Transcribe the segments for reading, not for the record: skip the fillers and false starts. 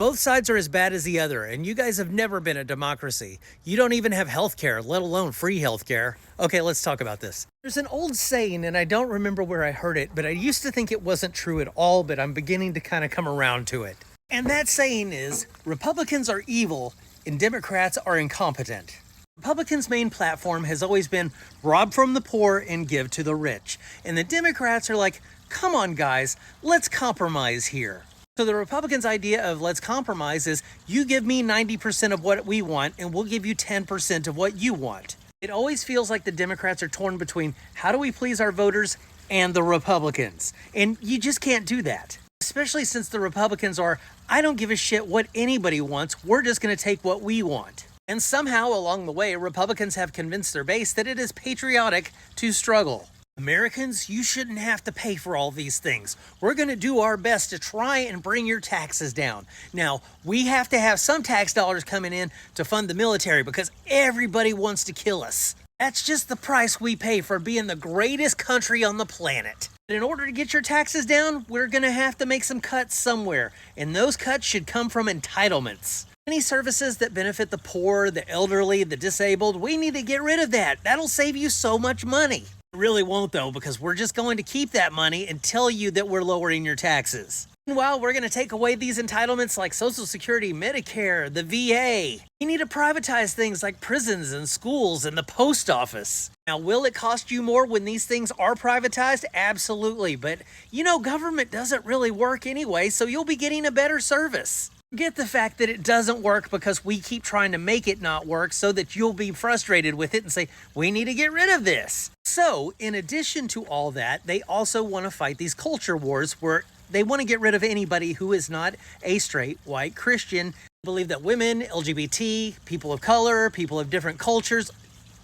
Both sides are as bad as the other, and you guys have never been a democracy. You don't even have health care, let alone free health care. Okay, let's talk about this. There's an old saying, and I don't remember where I heard it, but I used to think it wasn't true at all, but I'm beginning to kind of come around to it. And that saying is, Republicans are evil and Democrats are incompetent. Republicans' main platform has always been rob from the poor and give to the rich. And the Democrats are like, come on guys, let's compromise here. So the Republicans' idea of let's compromise is you give me 90% of what we want and we'll give you 10% of what you want. It always feels like the Democrats are torn between how do we please our voters and the Republicans. And you just can't do that. Especially since the Republicans are, I don't give a shit what anybody wants, we're just going to take what we want. And somehow along the way, Republicans have convinced their base that it is patriotic to struggle. Americans, you shouldn't have to pay for all these things. We're going to do our best to try and bring your taxes down. Now, we have to have some tax dollars coming in to fund the military because everybody wants to kill us. That's just the price we pay for being the greatest country on the planet. In order to get your taxes down, we're going to have to make some cuts somewhere, and those cuts should come from entitlements. Any services that benefit the poor, the elderly, the disabled, we need to get rid of that. That'll save you so much money. It really won't though, because we're just going to keep that money and tell you that we're lowering your taxes. Meanwhile, we're going to take away these entitlements like Social Security, Medicare, the VA. You need to privatize things like prisons and schools and the post office. Now, will it cost you more when these things are privatized? Absolutely, but you know, government doesn't really work anyway, so you'll be getting a better service. Forget the fact that it doesn't work because we keep trying to make it not work so that you'll be frustrated with it and say, we need to get rid of this. So, in addition to all that, they also want to fight these culture wars where they want to get rid of anybody who is not a straight white Christian. Believe that women, LGBT, people of color, people of different cultures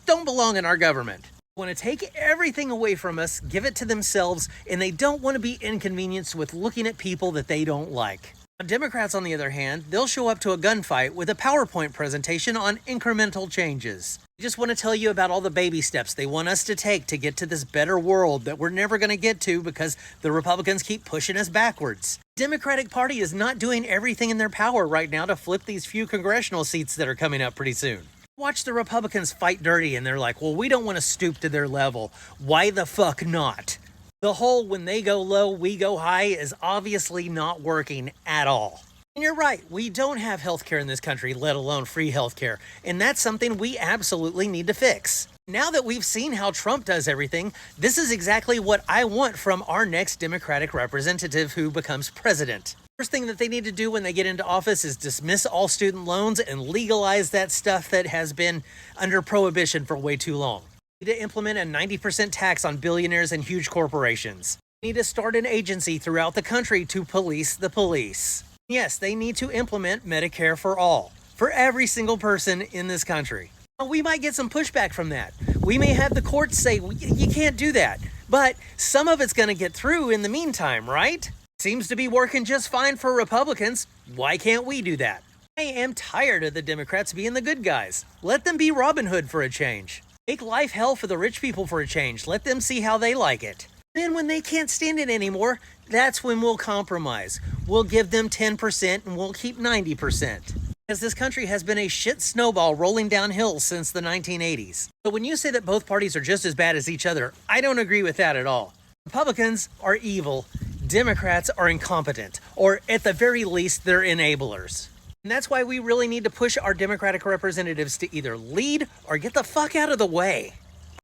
don't belong in our government. They want to take everything away from us, give it to themselves, and they don't want to be inconvenienced with looking at people that they don't like. Democrats, on the other hand, they'll show up to a gunfight with a PowerPoint presentation on incremental changes. They just want to tell you about all the baby steps they want us to take to get to this better world that we're never going to get to because the Republicans keep pushing us backwards. The Democratic Party is not doing everything in their power right now to flip these few congressional seats that are coming up pretty soon. Watch the Republicans fight dirty and they're like, well, we don't want to stoop to their level. Why the fuck not? The whole when they go low, we go high is obviously not working at all. And you're right, we don't have healthcare in this country, let alone free healthcare. And that's something we absolutely need to fix. Now that we've seen how Trump does everything, this is exactly what I want from our next Democratic representative who becomes president. First thing that they need to do when they get into office is dismiss all student loans and legalize that stuff that has been under prohibition for way too long. Need to implement a 90% tax on billionaires and huge corporations. They need to start an agency throughout the country to police the police. Yes, they need to implement Medicare for all, for every single person in this country. Now, we might get some pushback from that. We may have the courts say, you can't do that. But some of it's going to get through in the meantime, right? Seems to be working just fine for Republicans. Why can't we do that? I am tired of the Democrats being the good guys. Let them be Robin Hood for a change. Make life hell for the rich people for a change. Let them see how they like it. Then when they can't stand it anymore, that's when we'll compromise. We'll give them 10% and we'll keep 90%. Because this country has been a shit snowball rolling downhill since the 1980s. So when you say that both parties are just as bad as each other, I don't agree with that at all. Republicans are evil. Democrats are incompetent. Or at the very least, they're enablers. And that's why we really need to push our Democratic representatives to either lead or get the fuck out of the way.